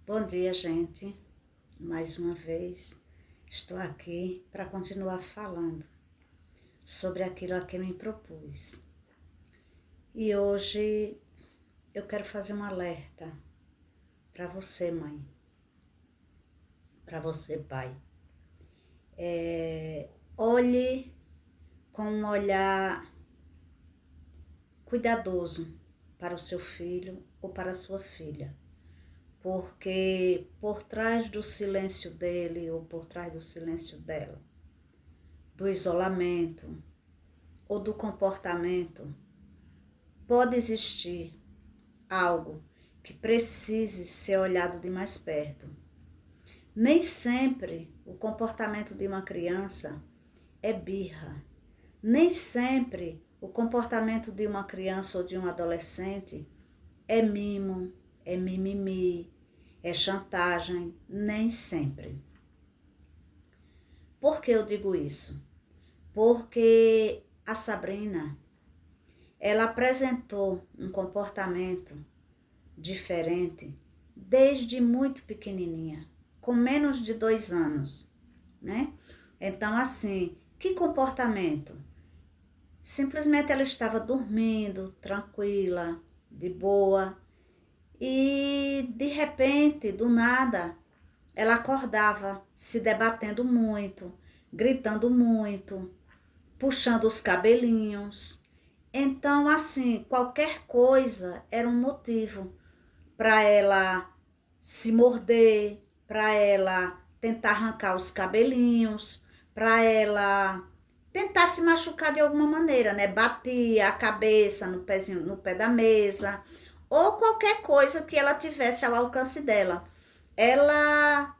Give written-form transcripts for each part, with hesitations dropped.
Bom dia, gente. Mais uma vez estou aqui para continuar falando sobre aquilo a que me propus. E hoje eu quero fazer um alerta para você, mãe, para você, pai. Olhe com um olhar cuidadoso para o seu filho ou para a sua filha. Porque por trás do silêncio dele ou por trás do silêncio dela, do isolamento ou do comportamento, pode existir algo que precise ser olhado de mais perto. Nem sempre o comportamento de uma criança é birra. Nem sempre o comportamento de uma criança ou de um adolescente é mimo, é mimimi, é chantagem. Nem sempre. Por que eu digo isso? Porque a Sabrina, ela apresentou um comportamento diferente desde muito pequenininha, com menos de 2 anos, né? Então, assim, que comportamento? Simplesmente ela estava dormindo, tranquila, de boa, e de repente, do nada, ela acordava se debatendo muito, gritando muito, puxando os cabelinhos. Então, assim, qualquer coisa era um motivo para ela se morder, para ela tentar arrancar os cabelinhos, para ela tentar se machucar de alguma maneira, né? Batia a cabeça no pezinho, no pé da mesa, ou qualquer coisa que ela tivesse ao alcance dela. Ela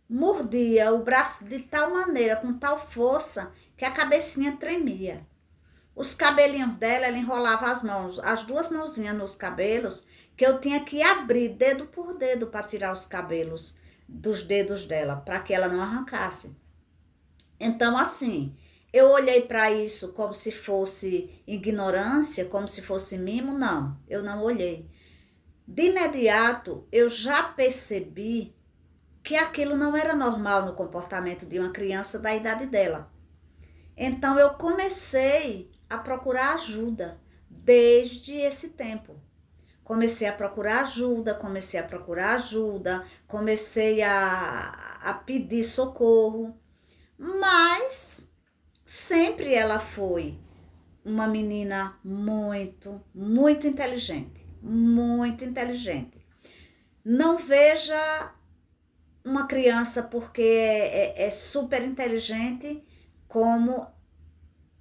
mordia o braço de tal maneira, com tal força, que a cabecinha tremia. Os cabelinhos dela, ela enrolava as mãos, as 2 mãozinhas nos cabelos, que eu tinha que abrir dedo por dedo para tirar os cabelos dos dedos dela, para que ela não arrancasse. Então, assim, eu olhei para isso como se fosse ignorância, como se fosse mimo. Não, eu não olhei. De imediato, eu já percebi que aquilo não era normal no comportamento de uma criança da idade dela. Então eu comecei a procurar ajuda desde esse tempo. Comecei a procurar ajuda, comecei a pedir socorro, mas sempre ela foi uma menina muito inteligente, muito inteligente. Não veja uma criança porque é super inteligente como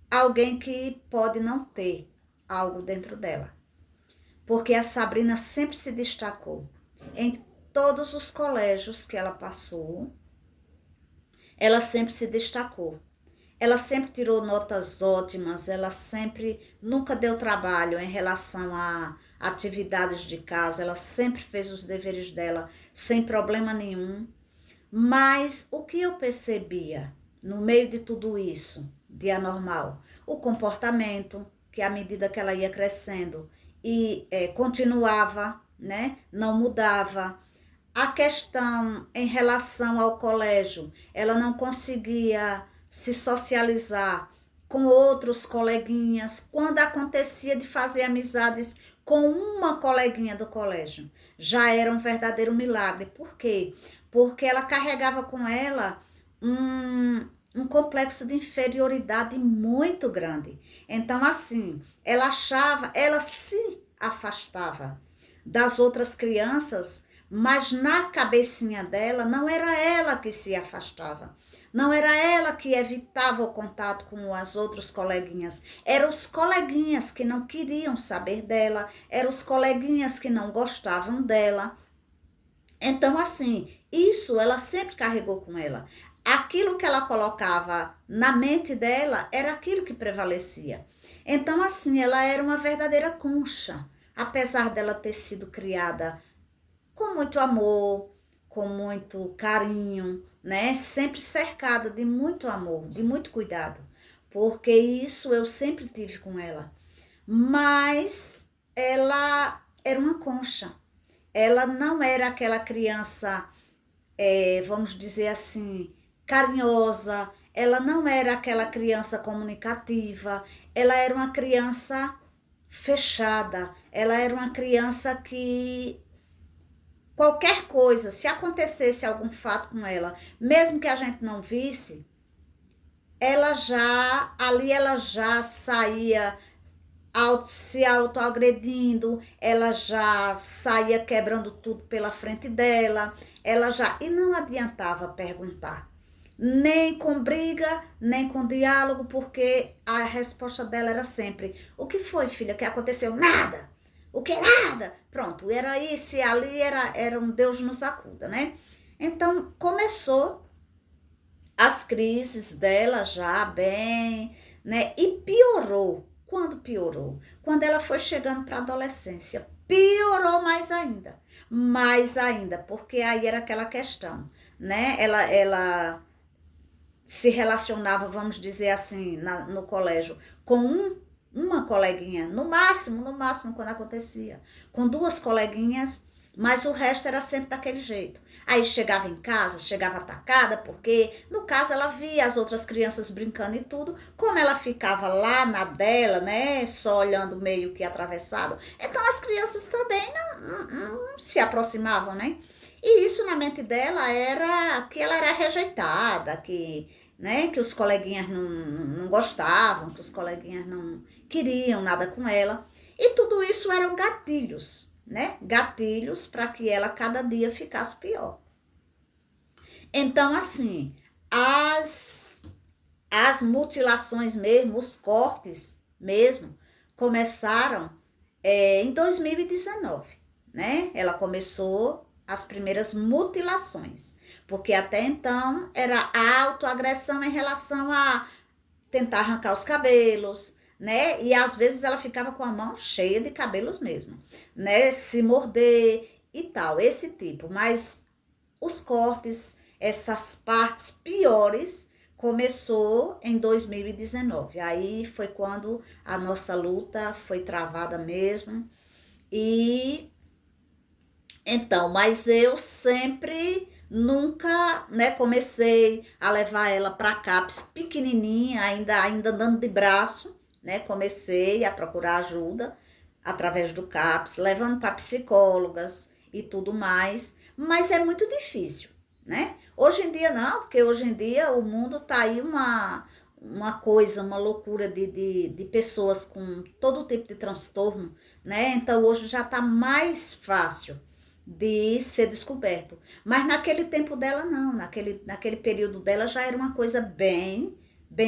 alguém que pode não ter algo dentro dela. Porque a Sabrina sempre se destacou em todos os colégios que ela passou. Ela sempre se destacou. Ela sempre tirou notas ótimas, ela sempre nunca deu trabalho em relação a atividades de casa, ela sempre fez os deveres dela sem problema nenhum. Mas o que eu percebia no meio de tudo isso, de anormal? O comportamento, que à medida que ela ia crescendo e continuava, né, não mudava. A questão em relação ao colégio, ela não conseguia se socializar com outros coleguinhas. Quando acontecia de fazer amizades com uma coleguinha do colégio, já era um verdadeiro milagre. Por quê? Porque ela carregava com ela um complexo de inferioridade muito grande. Então, assim, ela se afastava das outras crianças, mas na cabecinha dela não era ela que se afastava. Não era ela que evitava o contato com as outras coleguinhas. Eram os coleguinhas que não queriam saber dela, eram os coleguinhas que não gostavam dela. Então, assim, isso ela sempre carregou com ela. Aquilo que ela colocava na mente dela era aquilo que prevalecia. Então, assim, ela era uma verdadeira concha, apesar dela ter sido criada com muito amor, com muito carinho, né? Sempre cercada de muito amor, de muito cuidado, porque isso eu sempre tive com ela. Mas ela era uma concha. ela não era aquela criança, vamos dizer assim, carinhosa, ela não era aquela criança comunicativa, ela era uma criança fechada, ela era uma criança que qualquer coisa, se acontecesse algum fato com ela, mesmo que a gente não visse, ela já saía se autoagredindo, ela já saía quebrando tudo pela frente dela, e não adiantava perguntar, nem com briga, nem com diálogo, porque a resposta dela era sempre: o que foi, filha, que aconteceu? Nada! O que? Nada! Pronto, era isso e ali era um Deus nos acuda, né? Então, começou as crises dela já bem, né? E piorou. Quando piorou? Quando ela foi chegando para a adolescência. Piorou mais ainda, porque aí era aquela questão, né? Ela se relacionava, vamos dizer assim, no colégio, com uma coleguinha, no máximo, quando acontecia, com duas coleguinhas, mas o resto era sempre daquele jeito. Aí chegava em casa, chegava atacada, porque no caso ela via as outras crianças brincando e tudo, como ela ficava lá na dela, né, só olhando meio que atravessado, então as crianças também não se aproximavam, né? E isso na mente dela era que ela era rejeitada, que, né, que os coleguinhas não gostavam, que os coleguinhas não queriam nada com ela. E tudo isso eram gatilhos, né? Gatilhos para que ela cada dia ficasse pior. Então, assim, as mutilações mesmo, os cortes mesmo, começaram em 2019, né? Ela começou as primeiras mutilações, porque até então era autoagressão em relação a tentar arrancar os cabelos, né? E às vezes ela ficava com a mão cheia de cabelos mesmo, né? Se morder e tal, esse tipo. Mas os cortes, essas partes piores, começou em 2019. Aí foi quando a nossa luta foi travada mesmo. E então, mas eu sempre nunca, né, comecei a levar ela para CAPS pequenininha, ainda andando de braço, né? Comecei a procurar ajuda através do CAPS, levando para psicólogas e tudo mais, mas é muito difícil, né? Hoje em dia não, porque hoje em dia o mundo tá aí uma coisa, uma loucura de pessoas com todo tipo de transtorno, né? Então hoje já tá mais fácil de ser descoberto. Mas naquele tempo dela, não. Naquele período dela já era uma coisa bem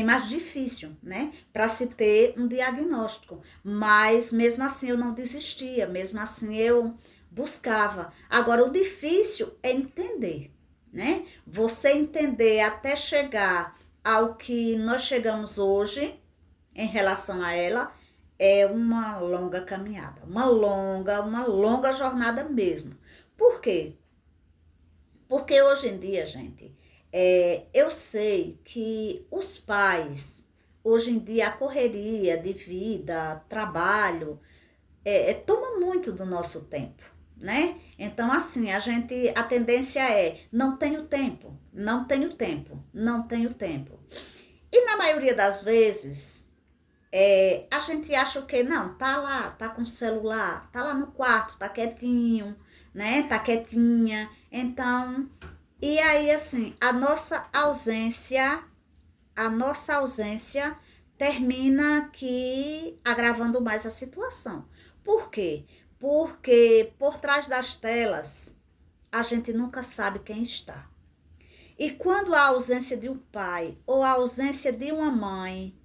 mais difícil, né? Para se ter um diagnóstico. Mas mesmo assim eu não desistia, mesmo assim eu buscava. Agora, o difícil é entender, né? Você entender até chegar ao que nós chegamos hoje em relação a ela é uma longa caminhada, uma longa jornada mesmo. Por quê? Porque hoje em dia, gente, eu sei que os pais, hoje em dia, a correria de vida, trabalho, toma muito do nosso tempo, né? Então, assim, a tendência é: não tenho tempo, não tenho tempo, não tenho tempo. E na maioria das vezes, a gente acha o quê? Não, tá lá, tá com o celular, tá lá no quarto, tá quietinho, né? Tá quietinha. Então, e aí assim, a nossa ausência termina aqui agravando mais a situação. Por quê? Porque por trás das telas a gente nunca sabe quem está. E quando a ausência de um pai ou a ausência de uma mãe,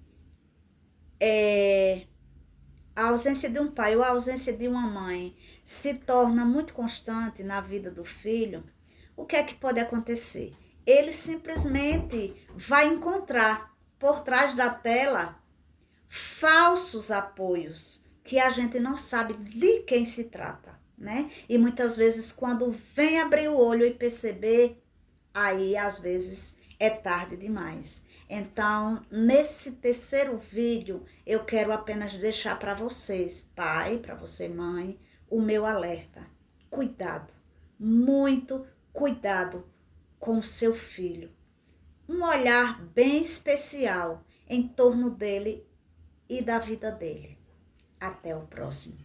a ausência de um pai ou a ausência de uma mãe se torna muito constante na vida do filho, o que é que pode acontecer? Ele simplesmente vai encontrar por trás da tela falsos apoios que a gente não sabe de quem se trata, né? E muitas vezes quando vem abrir o olho e perceber, aí às vezes é tarde demais. Então, nesse terceiro vídeo, eu quero apenas deixar para vocês, pai, para você, mãe, o meu alerta. cuidado, muito cuidado com o seu filho. Um olhar bem especial em torno dele e da vida dele. Até o próximo.